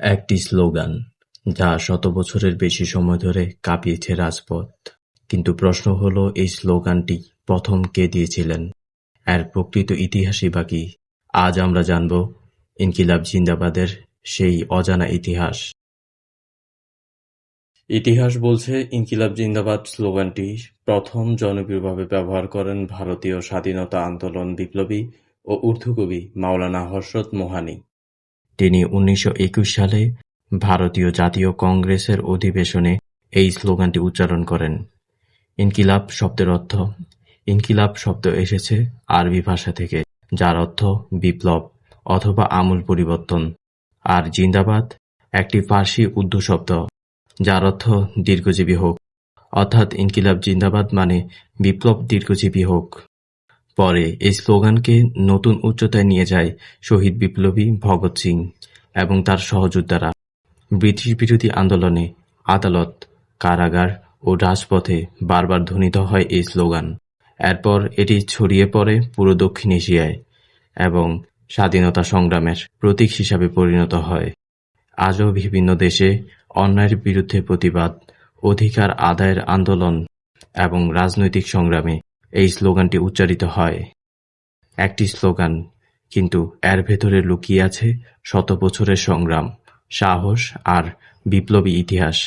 একটি স্লোগান যা শত বছরের বেশি সময় ধরে কাঁপিয়েছে রাজপথ। কিন্তু প্রশ্ন হলো, এই স্লোগানটি প্রথম কে দিয়েছিলেন, এর প্রকৃত ইতিহাসই বা কি? আজ আমরা জানব ইনকিলাব জিন্দাবাদের সেই অজানা ইতিহাস। ইতিহাস বলছে, ইনকিলাব জিন্দাবাদ স্লোগানটি প্রথম জনপ্রিয়ভাবে ব্যবহার করেন ভারতীয় স্বাধীনতা আন্দোলন বিপ্লবী ও উর্দু কবি মাওলানা হযরত মোহানি। তিনি 1921 সালে ভারতীয় জাতীয় কংগ্রেসের অধিবেশনে এই স্লোগানটি উচ্চারণ করেন। ইনকিলাব শব্দের অর্থ। ইনকিলাব শব্দ এসেছে আরবি ভাষা থেকে, যার অর্থ বিপ্লব অথবা আমূল পরিবর্তন। আর জিন্দাবাদ একটি ফার্সি উর্দু শব্দ, যার অর্থ দীর্ঘজীবী হোক। অর্থাৎ ইনকিলাব জিন্দাবাদ মানে বিপ্লব দীর্ঘজীবী হোক। পরে এই স্লোগানকে নতুন উচ্চতায় নিয়ে যায় শহীদ বিপ্লবী ভগৎ সিং এবং তার সহযোদ্ধারা। ব্রিটিশ বিরোধী আন্দোলনে আদালত, কারাগার ও রাজপথে বারবার ধ্বনিত হয় এই স্লোগান। এরপর এটি ছড়িয়ে পড়ে পুরো দক্ষিণ এশিয়ায় এবং স্বাধীনতা সংগ্রামের প্রতীক হিসাবে পরিণত হয়। আজও বিভিন্ন দেশে অন্যায়ের বিরুদ্ধে প্রতিবাদ, অধিকার আদায়ের আন্দোলন এবং রাজনৈতিক সংগ্রামে এই স্লোগানটি উচ্চারিত হয়। একটি স্লোগান, কিন্তু এর ভেতরে লুকিয়ে আছে শত বছরের সংগ্রাম, সাহস আর বিপ্লবী ইতিহাস।